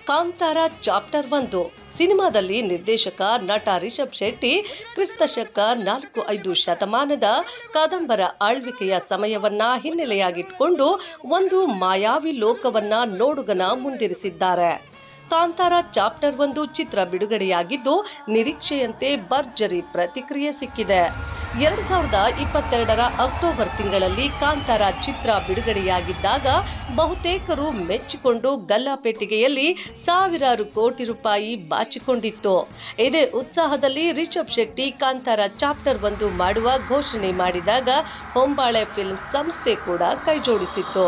Kantara chapter 1 ಸಿನಿಮಾದಲ್ಲಿ ನಿರ್ದೇಶಕ ನಟ ರಿಷಬ್ ಶೆಟ್ಟಿ ಕ್ರಿಸ್ತಶಕ 4-5 ಶತಮಾನದ ಕಾದಂಬರ ಆಳ್ವಿಕೆಯ ಸಮಯವನ್ನ ಹಿನ್ನೆಲೆಯಾಗಿಟ್ಟುಕೊಂಡು ಒಂದು ಮಾಯಾವಿ ಲೋಕವನ್ನ ನೋಡುಗನ ಮುಂದಿರಿಸಿದ್ದಾರೆ. ಕಾಂತಾರ ಚಾಪ್ಟರ್ 1 ಚಿತ್ರ ಬಿಡುಗಡೆಯಾಗಿದ್ದು ನಿರೀಕ್ಷೆಯಂತೆ ಭರ್ಜರಿ ಪ್ರತಿಕ್ರಿಯೆ ಸಿಕ್ಕಿದೆ. 2022ರ ಅಕ್ಟೋಬರ್ ತಿಂಗಳಲ್ಲಿ ಕಾಂತಾರ ಚಿತ್ರ ಬಿಡುಗಡೆಯಾಗಿದ್ದಾಗ ಬಹುತೇಕರು ಮೆಚ್ಚಿಕೊಂಡು ಗಲ್ಲಾಪೆಟ್ಟಿಗೆಯಲ್ಲಿ ಸಾವಿರಾರು ಕೋಟಿ ರೂಪಾಯಿ ಬಾಚಿಕೊಂಡಿತ್ತು. ಇದೇ ಉತ್ಸಾಹದಲ್ಲಿ ರಿಷಬ್ ಶೆಟ್ಟಿ ಕಾಂತಾರ ಚಾಪ್ಟರ್ 1 ಮಾಡುವ ಘೋಷಣೆ ಮಾಡಿದಾಗ ಹೊಂಬಾಳೆ ಫಿಲ್ಮ್ ಸಂಸ್ಥೆ ಕೂಡ ಕೈಜೋಡಿಸಿತ್ತು.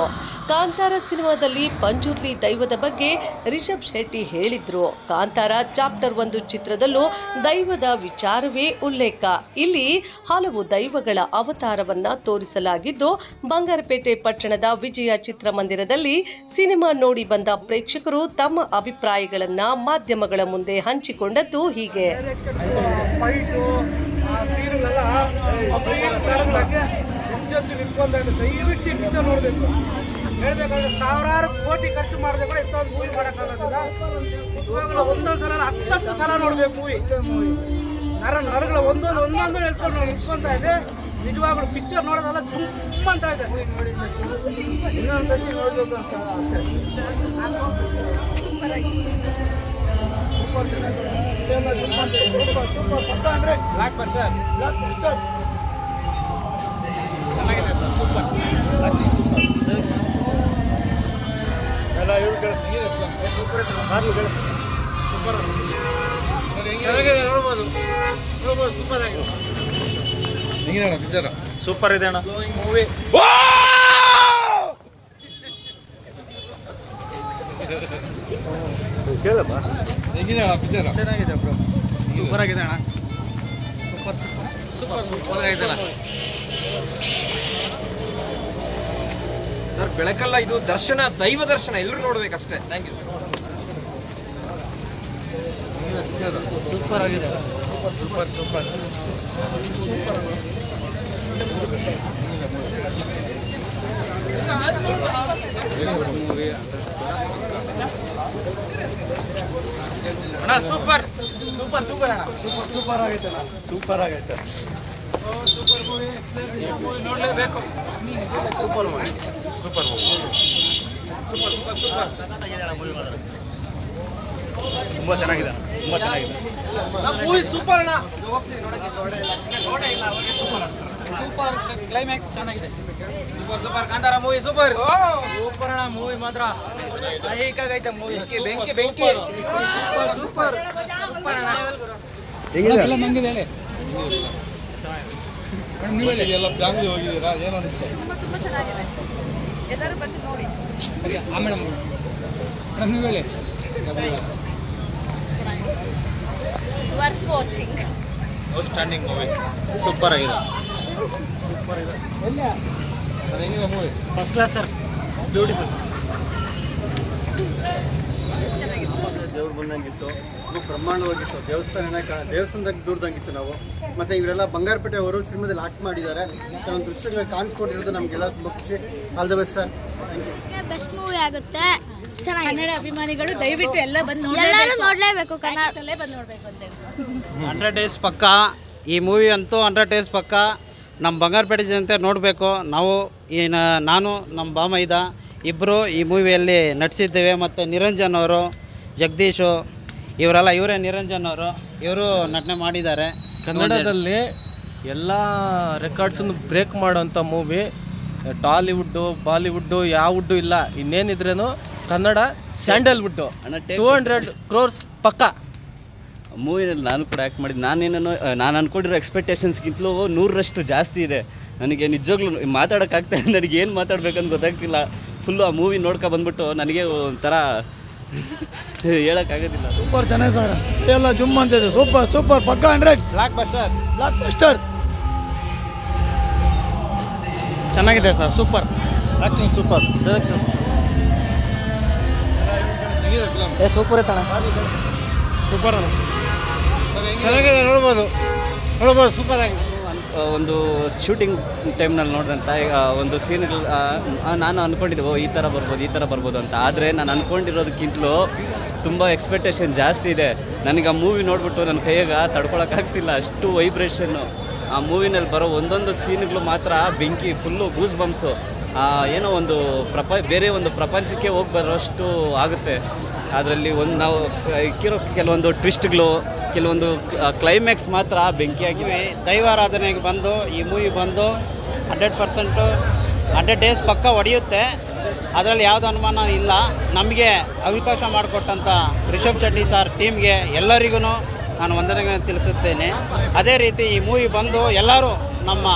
ಕಾಂತಾರ ಸಿನಿಮಾದಲ್ಲಿ ಪಂಜುರ್ಲಿ ದೈವದ ಬಗ್ಗೆ ರಿಷಬ್ ಶೆಟ್ಟಿ ಹೇಳಿದ್ರು. ಕಾಂತಾರ ಚಾಪ್ಟರ್ 1 ಚಿತ್ರದಲ್ಲೂ ದೈವದ ವಿಚಾರವೇ ಉಲ್ಲೇಖ. ಇಲ್ಲಿ ಹಲವು ದೈವಗಳ ಅವತಾರವನ್ನ ತೋರಿಸಲಾಗಿದ್ದು, ಬಂಗಾರಪೇಟೆ ಪಟ್ಟಣದ ವಿಜಯ ಚಿತ್ರಮಂದಿರದಲ್ಲಿ ಸಿನಿಮಾ ನೋಡಿ ಬಂದ ಪ್ರೇಕ್ಷಕರು ತಮ್ಮ ಅಭಿಪ್ರಾಯಗಳನ್ನ ಮಾಧ್ಯಮಗಳ ಮುಂದೆ ಹಂಚಿಕೊಂಡದ್ದು ಹೀಗೆ. ಹೇಳ್ಬೇಕಾದ್ರೆ ಸಾವಿರಾರು ಕೋಟಿ ಖರ್ಚು ಮಾಡಿದ್ರೆ ಕೂಡ ಇಷ್ಟೊಂದು ಮೂವಿ ಮಾಡೋಕ್ಕಾಗೋದಿಲ್ಲ. ಇವಾಗಲೂ ಒಂದೊಂದು ಸಲ 10 ಸಲ ನೋಡ್ಬೇಕು ಮೂವಿ. ನರಗಳ ಒಂದೊಂದು ಎಳ್ಸ್ಕೊಂಡು ನಿಂತ್ಕೊಂತ ಇದೆ. ನಿಜವಾಗ್ಲೂ ಪಿಕ್ಚರ್ ನೋಡೋದಲ್ಲ ತುಂಬ ಅಂತ ಇದೆ. ಇನ್ನೊಂದ್ಸತಿ ನೋಡ್ಬೇಕು ಅಂತ ಸೂಪರ್ ಇದೆ ಅಣ್ಣ ಮೂವಿ. ಕೇಳಪ್ಪ ಹೆಂಗಿದೆ ಅಣ್ಣ ಪಿಕ್ಚರ್? ಚೆನ್ನಾಗಿದೆ ಬ್ರೋ, ಸೂಪರ್ ಆಗಿದೆ ಅಣ್ಣ. ಸೂಪರ್ ಆಗಿದೆ ಅಣ್ಣ ಸರ್. ಬೆಳಕಲ್ಲ ಇದು ದರ್ಶನ, ದೈವ ದರ್ಶನ, ಎಲ್ಲರೂ ನೋಡ್ಬೇಕಷ್ಟೇ. Thank you sir. ಸೂಪರ್ ಆಗಿದೆ. ಸೂಪರ್ ಅಣ್ಣ ಸೂಪರ್ ಸೂಪರ್ ಆಗೈತೆ ಅಣ್ಣ. ಸೂಪರ್ ಆಗೈತೆ. ಸೂಪರ್ ಮೂವಿ ನೋಡಲೇಬೇಕು. Super movie. ಸೂಪರ್ ತುಂಬಾ ಚೆನ್ನಾಗಿದೆ. ಮೂವಿ ಸೂಪರ್ ಅಣ್ಣ. ಸೂಪರ್ ಕ್ಲೈಮ್ಯಾಕ್ಸ್ ಚೆನ್ನಾಗಿದೆ. Super Kantara movie super super ಅಣ್ಣ. ಮೂವಿ ಮಾತ್ರ ಸೈಕಾಗೈತೆ. ಮೂವಿ ಬೆಂಕಿ ಸೂಪರ್ ಹೆಂಗಿದೆ ಹೇಳಿ. ನೀವೆಲ್ಲ ಫ್ಯಾಮಿಲಿ ಹೋಗಿದ್ದೀರಾ? ಏನು ಅನಿಸ್ತಾ? ತುಂಬಾ ಚೆನ್ನಾಗಿದೆ. ಎಲ್ಲರೂ ಬಂದು ನೋಡಿ. ಮೇಡಮ್ ನೀವು ಹೇಳಿ. Worth watching. Outstanding movie. Super ಆಗಿದೆ. ಅದು ಹೆಂಗಿದೆ movie? First class sir. Beautiful. ದೇವ್ರು ಬಂದಂಗಿತ್ತು, ಬ್ರಹ್ಮಾಂಡವಾಗಿತ್ತು. ದೇವಸ್ಥಾನದಾಗ ದೂರದಂಗಿತ್ತು ನಾವು. ಮತ್ತು ಇವರೆಲ್ಲ ಬಂಗಾರಪೇಟೆ ಅವರು ಸಿನಿಮಾದಲ್ಲಿ ಆಕ್ಟ್ ಮಾಡಿದ್ದಾರೆ. ಕೆಲವೊಂದು ದೃಶ್ಯಗಳು ಕಾಣಿಸ್ಕೊಟ್ಟಿರೋದು ನಮಗೆಲ್ಲ ತುಂಬ ಖುಷಿ. All the best sir. Best movie ಆಗುತ್ತೆ. ಚೆನ್ನಾಗಿ ಕನ್ನಡ ಅಭಿಮಾನಿಗಳು ದಯವಿಟ್ಟು ಎಲ್ಲ ಬಂದು ಎಲ್ಲರೂ ನೋಡಲೇಬೇಕು. ಕನ್ನಡ ಬಂದು ನೋಡ್ಬೇಕು ಅಂತ ಹೇಳಿ 100 ಡೇಸ್ ಪಕ್ಕ. ಈ ಮೂವಿ ಅಂತೂ 100 ಡೇಸ್ ಪಕ್ಕ ನಮ್ಮ ಬಂಗಾರಪೇಟೆ ಜನತೆ ನೋಡಬೇಕು. ನಾನು ನಮ್ಮ ಬಾಮೈದ ಇಬ್ಬರು ಈ ಮೂವಿಯಲ್ಲಿ ನಟಿಸಿದ್ದೇವೆ. ಮತ್ತು ನಿರಂಜನ್ ಅವರು, ಜಗದೀಶು ಇವರೇ ನಿರಂಜನ್ ಅವರು, ಇವರು ನಟನೆ ಮಾಡಿದ್ದಾರೆ. ಕನ್ನಡದಲ್ಲಿ ಎಲ್ಲ ರೆಕಾರ್ಡ್ಸನ್ನು ಬ್ರೇಕ್ ಮಾಡೋಂಥ ಮೂವಿ. ಟಾಲಿವುಡ್ಡು, ಬಾಲಿವುಡ್ಡು ಯಾವುಡ್ಡು ಇಲ್ಲ. ಇನ್ನೇನಿದ್ರೇನು ಕನ್ನಡ ಸ್ಯಾಂಡಲ್ವುಡ್ಡು. 200 crores ಪಕ್ಕ. ಮೂವಿನಲ್ಲಿ ನಾನು ಕೂಡ ಆ್ಯಕ್ಟ್ ಮಾಡಿದ್ದು. ನಾನು ಅಂದ್ಕೊಂಡಿರೋ ಎಕ್ಸ್ಪೆಕ್ಟೇಷನ್ಸ್ಗಿಂತಲೂ 100ರಷ್ಟು ಜಾಸ್ತಿ ಇದೆ. ನನಗೆ ನಿಜವಾಗ್ಲೂ ಮಾತಾಡೋಕ್ಕಾಗ್ತಾ, ನನಗೆ ಏನು ಮಾತಾಡ್ಬೇಕಂತ ಗೊತ್ತಾಗ್ತಿಲ್ಲ. ಫುಲ್ಲು ಆ ಮೂವಿ ನೋಡ್ಕೊ ಬಂದ್ಬಿಟ್ಟು ನನಗೆ ಒಂಥರ ಹೇಳೋಕ್ಕಾಗೋದಿಲ್ಲ. ಸೂಪರ್ ಚೆನ್ನಾಗಿ ಸರ್. ಎಲ್ಲ ಜುಮ್ ಅಂತಿದೆ. ಸೂಪರ್ ಪಕ್ಕ 100. ಬ್ಲಾಕ್ ಬಸ್ಟರ್ ಚೆನ್ನಾಗಿದೆ sir. Super acting. Super direction. Super ಐತಣ್ಣ. ಸೂಪರ್ ಅಣ್ಣ. ಚೆನ್ನಾಗಿದೆ. ನೋಡ್ಬೋದು. ಸೂಪರ್ ಆಗಿದೆ. ಒಂದು ಶೂಟಿಂಗ್ ಟೈಮ್ನಲ್ಲಿ ನೋಡಿದಂಥ ಒಂದು ಸೀನ್ಗಳು ನಾನು ಅಂದ್ಕೊಂಡಿದ್ದೆ ಈ ಥರ ಬರ್ಬೋದು ಅಂತ. ಆದರೆ ನಾನು ಅಂದ್ಕೊಂಡಿರೋದಕ್ಕಿಂತಲೂ ತುಂಬ ಎಕ್ಸ್ಪೆಕ್ಟೇಷನ್ ಜಾಸ್ತಿ ಇದೆ. ನನಗೆ ಆ ಮೂವಿ ನೋಡಿಬಿಟ್ಟು ನನ್ನ ಕೈಯಾಗ ತಡ್ಕೊಳಕ್ಕಾಗ್ತಿಲ್ಲ, ಅಷ್ಟು ವೈಬ್ರೇಷನ್ನು. ಆ ಮೂವಿನಲ್ಲಿ ಬರೋ ಒಂದೊಂದು ಸೀನ್ಗಳು ಮಾತ್ರ ಬೆಂಕಿ, ಫುಲ್ಲು ಗೂಸ್ ಬಂಪ್ಸು. ಏನೋ ಒಂದು ಬೇರೆ ಒಂದು ಪ್ರಪಂಚಕ್ಕೆ ಹೋಗಿ ಬರೋಷ್ಟು ಆಗುತ್ತೆ. ಅದರಲ್ಲಿ ನಾವು ಇಕ್ಕಿರೋ ಕೆಲವೊಂದು ಟ್ವಿಸ್ಟ್ಗಳು, ಕೆಲವೊಂದು ಕ್ಲೈಮ್ಯಾಕ್ಸ್ ಮಾತ್ರ ಬೆಂಕಿಯಾಗಿವೆ. ದೈವಾರಾಧನೆಗೆ ಬಂದು ಈ ಮೂವಿ ಬಂದು 100% 100 ಡೇಸ್ ಪಕ್ಕ ಹೊಡೆಯುತ್ತೆ, ಅದರಲ್ಲಿ ಯಾವುದೇ ಅನುಮಾನ ಇಲ್ಲ. ನಮಗೆ ಅವಕಾಶ ಮಾಡಿಕೊಟ್ಟಂಥ ರಿಷಬ್ ಶೆಟ್ಟಿ ಸರ್ ಟೀಮ್ಗೆ ಎಲ್ಲರಿಗೂ ನಾನು ವಂದನೆಗಳನ್ನು ತಿಳಿಸುತ್ತೇನೆ. ಅದೇ ರೀತಿ ಈ ಮೂವಿ ಬಂದು ಎಲ್ಲರೂ ನಮ್ಮ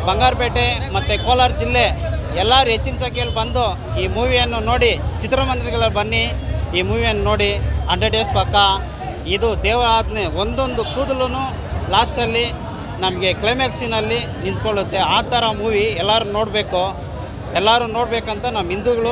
ಬಂಗಾರಪೇಟೆ ಮತ್ತು ಕೋಲಾರ ಜಿಲ್ಲೆ ಎಲ್ಲರೂ ಹೆಚ್ಚಿನ ಸಂಖ್ಯೆಯಲ್ಲಿ ಬಂದು ಈ ಮೂವಿಯನ್ನು ನೋಡಿ, ಚಿತ್ರಮಂದಿರಗಳಲ್ಲಿ ಬನ್ನಿ, ಈ ಮೂವಿಯನ್ನು ನೋಡಿ. 100 ಡೇಸ್ ಪಕ್ಕ ಇದು ದೇವರಾಜ್ಞೆ, ಒಂದೊಂದು ಕೂದಲು ಲಾಸ್ಟಲ್ಲಿ ನಮಗೆ ಕ್ಲೈಮ್ಯಾಕ್ಸಿನಲ್ಲಿ ನಿಂತ್ಕೊಳ್ಳುತ್ತೆ. ಆ ಥರ ಮೂವಿ ಎಲ್ಲರೂ ನೋಡಬೇಕು, ಎಲ್ಲರೂ ನೋಡಬೇಕಂತ ನಮ್ಮ ಹಿಂದೂಗಳು